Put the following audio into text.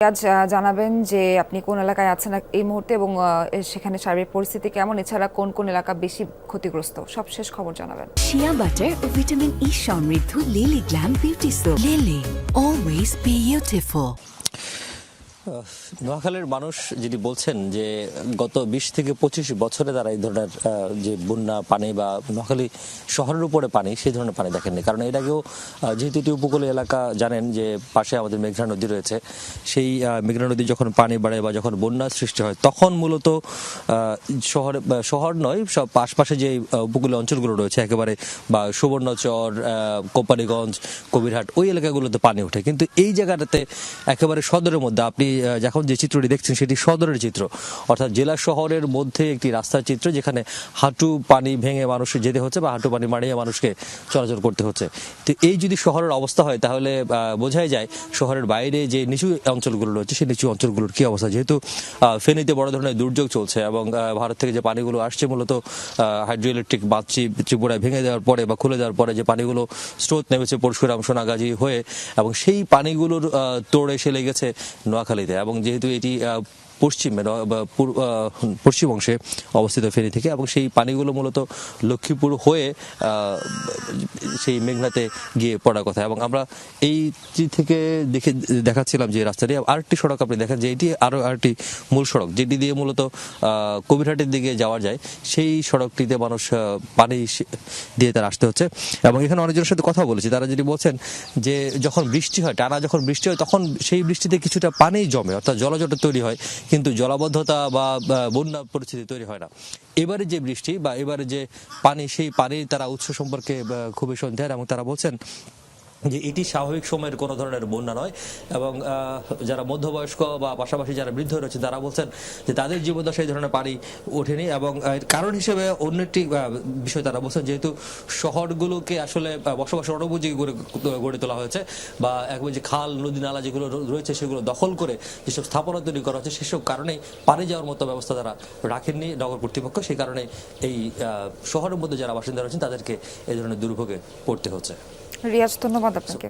আজ জানাবেন যে আপনি কোন এলাকায় আছেন এই মুহূর্তে এবং সেখানে সার্বিক পরিস্থিতি কেমন, এছাড়া কোন কোন এলাকা বেশি ক্ষতিগ্রস্ত, সবশেষ খবর জানাবেন। শিয়া বাটার ও ভিটামিন ই সমৃদ্ধ lily glam beauty soap. Lily, always beautiful. নোয়াখালীর মানুষ যেটি বলছেন যে গত ২০ থেকে ২৫ বছরে তারা এই ধরনের যে বন্যা পানি বা নোয়াখালী শহরের উপরে পানি, সেই ধরনের পানি দেখেননি। কারণ এর আগেও যেহেতু এটি উপকূলীয় এলাকা, জানেন যে পাশে আমাদের মেঘনা নদী রয়েছে, সেই মেঘনা নদী যখন পানি বাড়ে বা যখন বন্যার সৃষ্টি হয় তখন মূলত শহর নয়, সব আশপাশে যে উপকূলীয় অঞ্চলগুলো রয়েছে একেবারে, বা সুবর্ণচর, কোপালীগঞ্জ, কবিরহাট, ওই এলাকাগুলোতে পানি ওঠে। কিন্তু এই জায়গাটাতে একেবারে সদরের মধ্যে আপনি যখন যে চিত্রটি দেখছেন সেটি সদরের চিত্র, অর্থাৎ জেলা শহরের মধ্যে একটি রাস্তার চিত্র, যেখানে হাঁটু পানি ভেঙে মানুষের যেতে হচ্ছে বা হাঁটু পানি মারিয়ে মানুষকে চলাচল করতে হচ্ছে। তো এই যদি শহরের অবস্থা হয় তাহলে বোঝাই যায় শহরের বাইরে যে নিচু অঞ্চলগুলো রয়েছে সেই নিচু অঞ্চলগুলোর কি অবস্থা। যেহেতু ফেনীতে বড় ধরনের দুর্যোগ চলছে এবং ভারত থেকে যে পানিগুলো আসছে মূলত হাইড্রো ইলেকট্রিক বাঁধ ত্রিপুরায় ভেঙে দেওয়ার পরে বা খুলে দেওয়ার পরে যে পানিগুলো স্রোত নেমেছে পরশুরাম, সোনাগাজী হয়ে, এবং সেই পানিগুলোর তোড়ে এসে লেগেছে নোয়াখালীতে। এবং যেহেতু এটি পশ্চিম অংশে অবস্থিত ফেনী থেকে, এবং সেই পানিগুলো মূলত লক্ষ্মীপুর হয়ে সেই মেঘনাতে গিয়ে পড়ার কথা। এবং আমরা এই থেকে দেখাচ্ছিলাম যে রাস্তাটি, আরেকটি সড়ক আপনি দেখেন যে এটি আরো আরেকটি মূল সড়ক, যেটি দিয়ে মূলত কবিরহাটের দিকে যাওয়া যায়, সেই সড়কটিতে মানুষ পানি দিয়ে তারা আসতে হচ্ছে। এবং এখানে অনেকজনের সাথে কথা বলেছি, তারা যেটি বলছেন যে যখন বৃষ্টি হয়, টানা যখন বৃষ্টি হয়, তখন সেই বৃষ্টিতে কিছুটা পানি জমে, অর্থাৎ জলজট তৈরি হয়, কিন্তু জলাবদ্ধতা বা বন্যা পরিস্থিতি তৈরি হয় না। এবারে যে বৃষ্টি বা এবারে যে পানি, সেই পানির তারা উৎস সম্পর্কে খুবই সন্দেহ, এবং তারা বলছেন যে এটি স্বাভাবিক সময়ের কোনো ধরনের বন্যা নয়। এবং যারা মধ্যবয়স্ক বা পাশাপাশি যারা বৃদ্ধ রয়েছে তারা বলছেন যে তাদের জীবনদশায় এই ধরনের পানি ওঠেনি। এবং কারণ হিসেবে অন্য একটি বিষয় তারা বলছেন, যেহেতু শহরগুলোকে আসলে বসবাসের অনুপযোগী গড়ে তোলা হয়েছে, বা একবার যে খাল নদী নালা যেগুলো রয়েছে সেগুলো দখল করে যেসব স্থাপনা তৈরি করা হচ্ছে, সেসব কারণেই পানি যাওয়ার মতো ব্যবস্থা তারা রাখেননি নগর কর্তৃপক্ষ। সেই কারণে এই শহরের মধ্যে যারা বাসিন্দা রয়েছেন তাদেরকে এই ধরনের দুর্ভোগে পড়তে হচ্ছে। রিয়াজ, ধন্যবাদ আপনাকে।